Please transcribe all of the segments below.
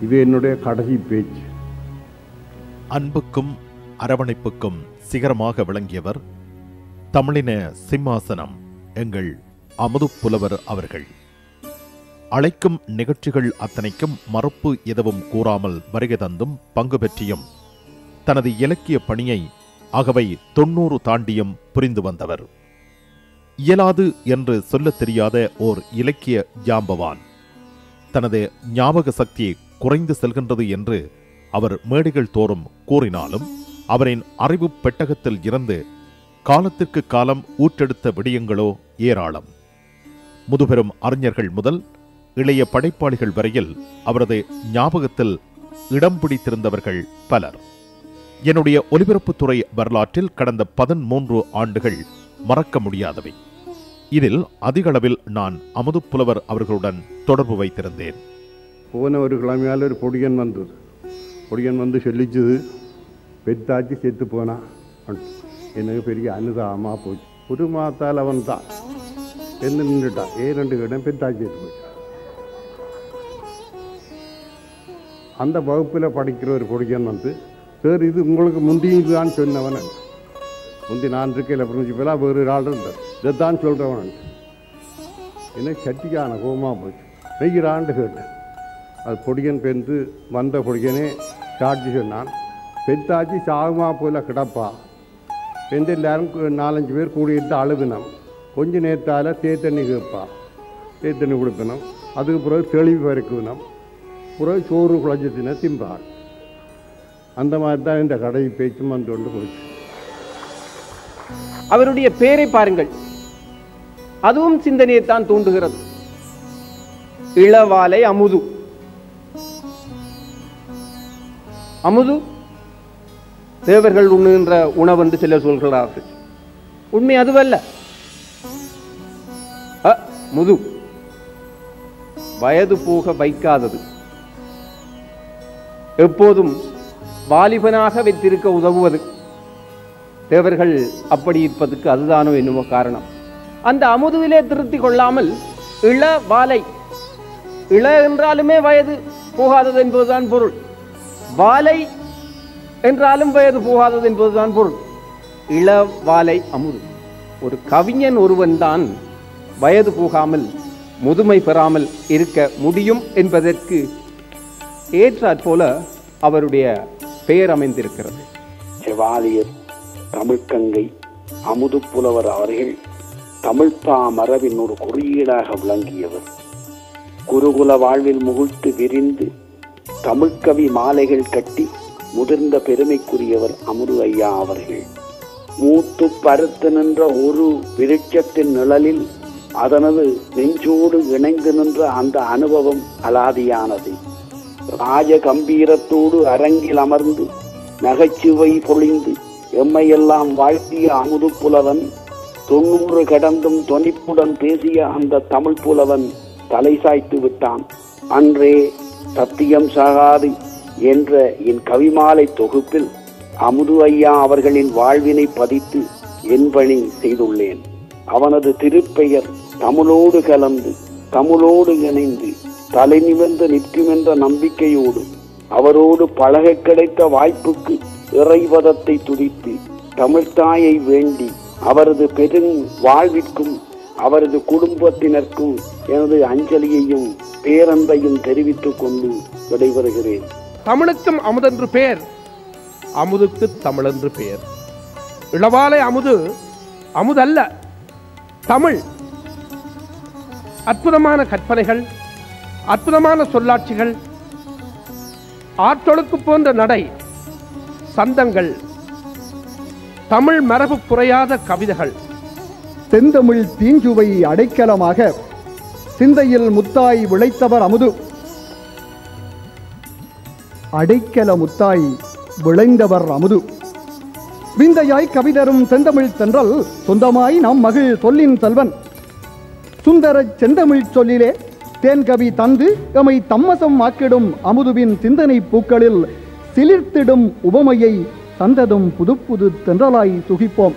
இது என்னுடைய கடைசி பேச்சு. அன்புக்கும் அரவணைப்புக்கும் சிகரமாக விளங்கியவர் தமிழின சிம்மாசனம் எங்கள் அமுதுப்புலவர் அவர்கள். அழைக்கும் நிகழ்ச்சிகள் அத்தனைக்கும் மறுப்பு எதுவும் கூறாமல் வருகை தந்தும் பங்கு பெற்றியும் தனது இலக்கிய பணியை அகவை 90 தாண்டியும் புரிந்து வந்தவர். இயலாது என்று சொல்லத் தெரியாத ஓர் இலக்கிய ஜாம்பவான். தனது ஞாபக சக்தி குறைந்து செல்கின்றது என்று அவர் மேடைகள் தோறும் கூறினாலும் அவரின் அறிவு பெட்டகத்தில் இருந்து காலத்திற்கு காலம் ஊற்றெடுத்த விடயங்களோ ஏராளம். முதுபெரும் அறிஞர்கள் முதல் இளைய படைப்பாளிகள் வரையில் அவரது ஞாபகத்தில் இடம் பிடித்திருந்தவர்கள் பலர். என்னுடைய ஒலிபரப்புத்துறை வரலாற்றில் கடந்த 13 ஆண்டுகள் மறக்க முடியாதவை. இதில் அதிகளவில் நான் அமுதுப்புலவர் அவர்களுடன் தொடர்பு வைத்திருந்தேன். போன ஒரு கிழமையால் ஒரு பொடியன் வந்தது. பொடியன் வந்து சொல்லிச்சது, பெத்தாச்சு செத்து போனான். எனக்கு பெரிய அனுதாபமாக போச்சு. ஒரு மாதத்தால் அவன் தான் என்ன நின்றுட்டான். 2 கிடம் பெத்தாச்சு செத்து போச்சு. அந்த வகுப்பில் படிக்கிற ஒரு பொடியன் வந்து, சார் இது உங்களுக்கு முந்திதான் சொன்னவன். முந்தி நான் இருக்கையில் பிரின்சிபலாக வேறு ஒரு ஆள் இருந்தார். இதைத்தான் சொல்கிறவன். என்ன சட்டிக்கான கோபமாக போச்சு. நெய்கிறான்னு கேட்டேன். அது பொடியன் பெந்து வந்த பொடியனே சாட்சி சொன்னான். பெத்தாச்சு சாகுமா போல கிடப்பா. பெந்து எல்லாரும் 4-5 பேர் கூடிட்டு அழுவினோம். கொஞ்சம் நேரத்தால் தேத்தண்ணி கேட்பா. தேத்தண்ணி கொடுக்கணும். அதுக்கு பிறகு தெளிவு வரைக்கணும். பிறகு சோறு குழஞ்சத்தின திம்பாள். அந்த மாதிரி தான் இந்த கடை பேச்சும் வந்து கொண்டு போச்சு. அவருடைய பெயரை பாருங்கள், அதுவும் சிந்தனையைத்தான் தூண்டுகிறது. இளவாலை அமுது. அமுது தேவர்கள் உண்ணுகின்ற உணவு என்று சிலர் சொல்கிறார்கள். உண்மை அதுவல்ல. முது வயது போக வைக்காதது, எப்போதும் வாலிபனாக வைத்திருக்க உதவுவது. தேவர்கள் அப்படி இருப்பதற்கு அதுதானோ என்னவோ காரணம். அந்த அமுதுவிலே திருத்தி கொள்ளாமல் இள வாலை, இள என்றாலுமே வயது போகாதது என்பதுதான் பொருள். வாலை என்றாலும் வயது போகாதது என்பதுதான் பொருள். இள வாலை அமுது. ஒரு கவிஞன் ஒருவன் தான் வயது போகாமல் முதுமை பெறாமல் இருக்க முடியும் என்பதற்கு ஏற்றாற்போல அவருடைய பெயர் அமைந்திருக்கிறது. செவாலியர் தமிழ்கங்கை அமுதுப்புலவர் அவர்கள் தமிழ்ப்பா மரபின் ஒரு குறியீடாக விளங்கியவர். குருகுல வாழ்வில் முகிழ்த்து விரிந்து தமிழ்கவி மாலைகள் கட்டி முதிர்ந்த பெருமைக்குரியவர் அமுது ஐயா அவர்கள். மூத்து பருத்து நின்ற ஒரு விருட்சத்தின் நிழலில் அதனது நெஞ்சோடு இணைந்து நின்ற அந்த அனுபவம் அலாதியானது. ராஜ கம்பீரத்தோடு அரங்கில் அமர்ந்து நகைச்சுவை பொழிந்து எம்மையெல்லாம் வாழ்த்திய அமுது புலவன், 90 கடந்தும் தொனிப்புடன் பேசிய அந்த தமிழ் புலவன் தலை சாய்த்து விட்டான். அன்றே சத்தியம் சாகாது என்ற என் கவிமாலை தொகுப்பில் அமுது ஐயா அவர்களின் வாழ்வினை பதித்து என் பணி செய்துள்ளேன். அவனது திருப்பெயர் தமிழோடு கலந்து தமிழோடு இணைந்து தலை நிமிர்ந்து நிற்கும் என்ற நம்பிக்கையோடு அவரோடு பழக கிடைத்த வாய்ப்புக்கு இறைவதத்தை துதித்து தமிழ்த்தாயை வேண்டி அவரது பெரும் வாழ்விற்கும் அவரது குடும்பத்தினருக்கும் எனது அஞ்சலியையும் பேரன்பையும் தெரிவித்துக் கொண்டு விடைபெறுகிறேன். தமிழுக்கும் அமுதென்று பெயர், அமுதுக்கு தமிழென்று பெயர். இளவாலை அமுது அமுதல்ல, தமிழ். அற்புதமான கற்பனைகள், அற்புதமான சொல்லாட்சிகள், ஆற்றொழுக்கு போன்ற நடை, சந்தங்கள், தமிழ் மரபு குறையாத கவிதைகள். செந்தமிழ் தீஞ்சுவை அடைக்கலமாக சிந்தையில் முத்தாய் விளைத்தவர் அமுது. அடைக்கல முத்தாய் விளைந்தவர் அமுது. விந்தையாய் கவிதரும் செந்தமிழ் தென்றல் சொந்தமாய் நாம் மகிழ் சொல்லின் செல்வன். சுந்தர செந்தமிழ் சொல்லிலே தேன்கவி தந்து எமை தம்மசம் ஆக்கிடும் அமுதுவின் சிந்தனை பூக்களில் சிலிர்த்திடும் உவமையை தந்ததும் புது புது தென்றலாய் சுகிப்போம்.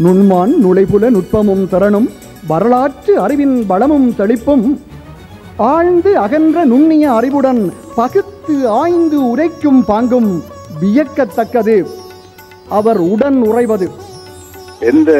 நுண்மான் நுழைபுல நுட்பமும் திறனும் வரலாற்று அறிவின் வளமும் செழிப்பும் ஆழ்ந்து அகன்ற நுண்ணிய அறிவுடன் பகுத்து ஆய்ந்து உரைக்கும் பாங்கும் வியக்கத்தக்கது. அவர் உடன் உறைவது எந்த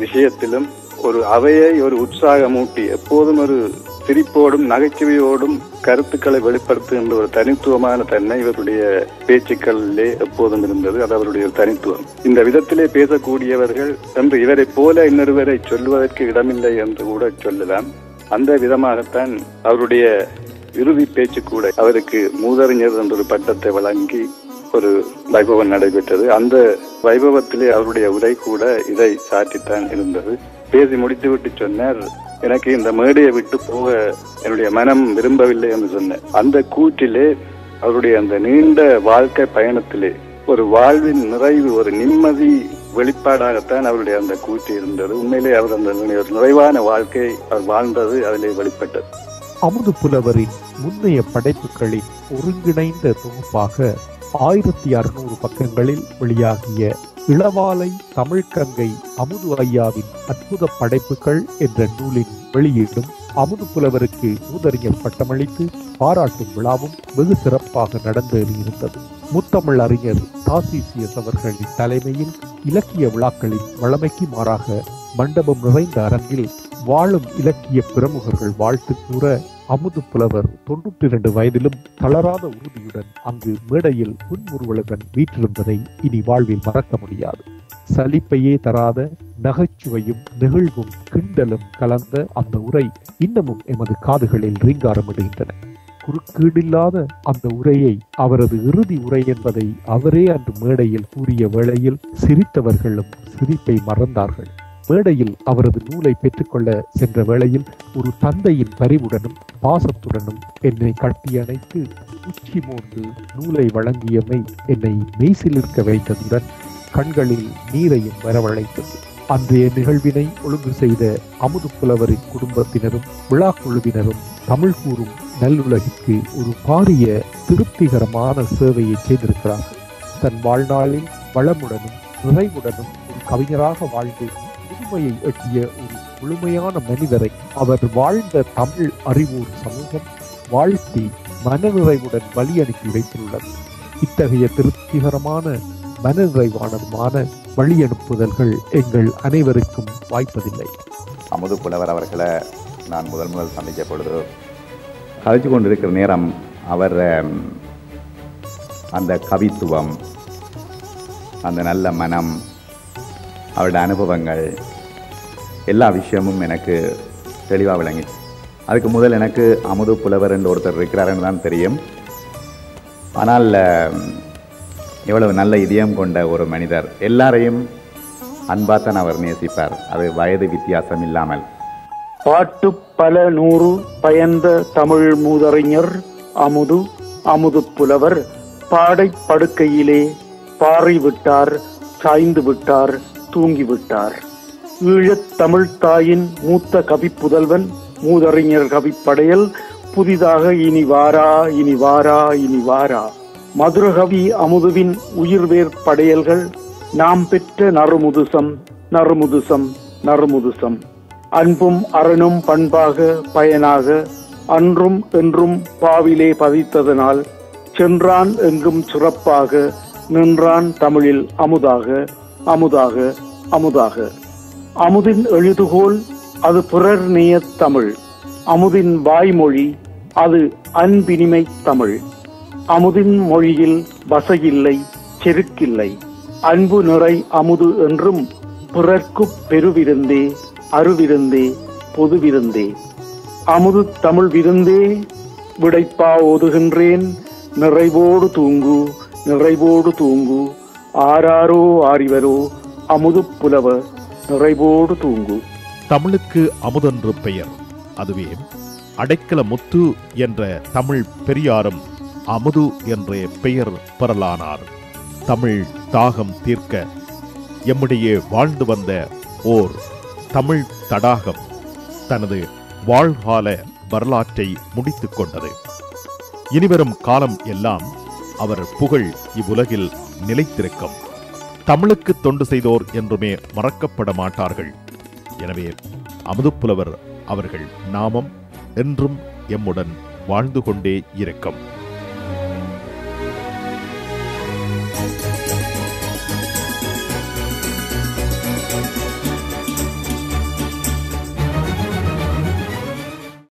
விஷயத்திலும் ஒரு அவையை ஒரு உற்சாகமூட்டி எப்போதும் ஒரு சிரிப்போடும் நகைச்சுவையோடும் கருத்துக்களை வெளிப்படுத்துகின்ற ஒரு தனித்துவமான தன்மை இவருடைய பேச்சுக்களிலே எப்போதும் இருந்தது. அது அவருடைய தனித்துவம். இந்த விதத்திலே பேசக்கூடியவர்கள் என்று இவரை போல இன்னொருவரை சொல்வதற்கு இடமில்லை என்று கூட சொல்லலாம். அந்த விதமாகத்தான் அவருடைய இறுதி பேச்சு கூட அவருக்கு மூதறிஞர் என்ற ஒரு பட்டத்தை வழங்கி ஒரு வைபவம் நடைபெற்றது. அந்த வைபவத்திலே அவருடைய உரை கூட இதை சாற்றித்தான் இருந்தது. பேசி முடித்துவிட்டு சொன்னார், எனக்கு இந்த மேடையை விட்டு போக என்னுடைய மனம் விரும்பவில்லை என்று சொன்னார். அந்த கூற்றிலே அவருடைய அந்த நீண்ட வாழ்க்கை பயணத்திலே ஒரு வாழ்வின் நிறைவு, ஒரு நிம்மதி வெளிப்பாடாகத்தான் அவருடைய அந்த கூற்று இருந்தது. உண்மையிலே அவர் அந்த நிறைவான வாழ்க்கை அவர் வாழ்ந்தது அதிலே வெளிப்பட்டது. அமுது புலவரின் முன்னைய படைப்புகளின் ஒருங்கிணைந்த தொகுப்பாக 1600 பக்கங்களில் வெளியாகிய இளவாலை தமிழ்கங்கை அமுது ஐயாவின் அற்புத படைப்புகள் என்ற நூலின் வெளியீடும் அமுது புலவருக்கு மூதறிஞர் பட்டமளித்து பாராட்டும் விழாவும் வெகு சிறப்பாக நடந்தேறியிருந்தது. முத்தமிழ் அறிஞர் தாசிசியஸ் அவர்களின் தலைமையில் இலக்கிய விழாக்களின் வழமைக்கு மாறாக மண்டபம் நிறைந்த அரங்கில் வாழும் இலக்கிய பிரமுகர்கள் வாழ்த்து கூற அமுது புலவர் 92 வயதிலும் தளராத உறுதியுடன் அங்கு மேடையில் புன்முறுவலுடன் வீற்றிருந்ததை இனி வாழ்வில் மறக்க முடியாது. சலிப்பையே தராத நகைச்சுவையும் நெகிழ்வும் கிண்டலும் கலந்த அந்த உரை இன்னமும் எமது காதுகளில் ரீங்காரமிடுகின்றன. குறுக்கீடில்லாத அந்த உரையை அவரது இறுதி உரை என்பதை அவரே அன்று மேடையில் கூறிய வேளையில் சிரித்தவர்களும் சிரிப்பை மறந்தார்கள். மேடையில் அவரது நூலை பெற்றுக்கொள்ள சென்ற வேளையில் ஒரு தந்தையின் பரிவுடனும் பாசத்துடனும் என்னை கட்டியணைத்து உச்சி மோந்து நூலை வழங்கியமை என்னை மெய்சிலிருக்க வைத்ததுடன் கண்களில் நீரையும் வரவழைத்தது. அன்றைய நிகழ்வினை ஒழுங்கு செய்த அமுது புலவரின் குடும்பத்தினரும் விழா குழுவினரும் தமிழ் கூறும் நல்லுலகிற்கு ஒரு பாரிய திருப்திகரமான சேவையை செய்திருக்கிறார்கள். தன் வாழ்நாளில் வளமுடனும் நிறைவுடனும் ஒரு கவிஞராக வாழ்ந்து முழுமையை எட்டிய ஒரு முழுமையான மனிதரை அவர் வாழ்ந்த தமிழ் அறிவோர் சமூகம் வாழ்த்தி மனநிறைவுடன் வழி அனுப்பி வைத்துள்ளது. இத்தகைய திருப்திகரமான மனநிறைவானதுமான வழி அனுப்புதல்கள் எங்கள் அனைவருக்கும் வாய்ப்பதில்லை. அமுது புலவர் அவர்களை நான் முதல் சந்திக்க பொழுது கழிச்சு கொண்டிருக்கிற நேரம் அவர் அந்த கவித்துவம், அந்த நல்ல மனம், அவருடைய அனுபவங்கள் எல்லா விஷயமும் எனக்கு தெளிவாக விளங்கிச்சு. அதுக்கு முதல் எனக்கு அமுது புலவர் என்று ஒருத்தர் இருக்கிறாருன்னு தான் தெரியும். ஆனால் எவ்வளவு நல்ல இதயம் கொண்ட ஒரு மனிதர், எல்லாரையும் அன்பாத்தான் அவர் நேசிப்பார், அது வயது வித்தியாசம் இல்லாமல். பாட்டு பல நூறு பயந்த தமிழ் மூதறிஞர் அமுது புலவர் பாடை படுக்கையிலே பாறை விட்டார், சாய்ந்து விட்டார், தூங்கிவிட்டார். ஈழத் தமிழ் தாயின் மூத்த கவிப்புதல்வன் மூதறிஞர் கவிப்படையல் புதிதாக இனி வாரா இனி வாரா இனி வாரா. மதுரகவி அமுதுவின் உயிர்வேர் படையல்கள் நாம் பெற்ற நறுமுதுசம் நறுமுதுசம் நறுமுதுசம். அன்பும் அரணும் பண்பாக பயனாக அன்றும் என்றும் பாவிலே பதித்ததனால் சென்றான் எங்கும் சிறப்பாக நின்றான் தமிழில் அமுதாக அமுதாக அமுதாக. அமுதின் எழுதுகோல் அது பிறர் நேய தமிழ், அமுதின் வாய்மொழி அது அன்பினிமை தமிழ். அமுதின் மொழியில் வசையில்லை செருக்கில்லை, அன்பு நிறை அமுது என்றும் பிறர்க்கு பெருவிருந்தே அருவிருந்தே பொதுவிருந்தே. அமுது தமிழ் விருந்தே விடைப்பா ஓதுகின்றேன், நிறைவோடு தூங்கு நிறைவோடு தூங்கு, ஆராரோ ஆரிவரோ அமுது புலவர் நிறைவோடு தூங்கு. தமிழுக்கு அமுதென்று பெயர், அதுவே அடைக்கல முத்து என்ற தமிழ் பெரியாரும் அமுது என்றே பெயர் பெறலானார். தமிழ் தாகம் தீர்க்க எம்முடைய வாழ்ந்து வந்த ஓர் தமிழ் தடாகம் தனது வாழ்கால வரலாற்றை முடித்துக் கொண்டது. இனிவரும் காலம் எல்லாம் அவர் புகழ் இவ்வுலகில் நிலைத்திருக்கும். தமிழுக்கு தொண்டு செய்தோர் என்றுமே மறக்கப்பட மாட்டார்கள். எனவே அமுது புலவர் அவர்கள் நாமம் என்றும் எம்முடன் வாழ்ந்து கொண்டே இருக்கும்.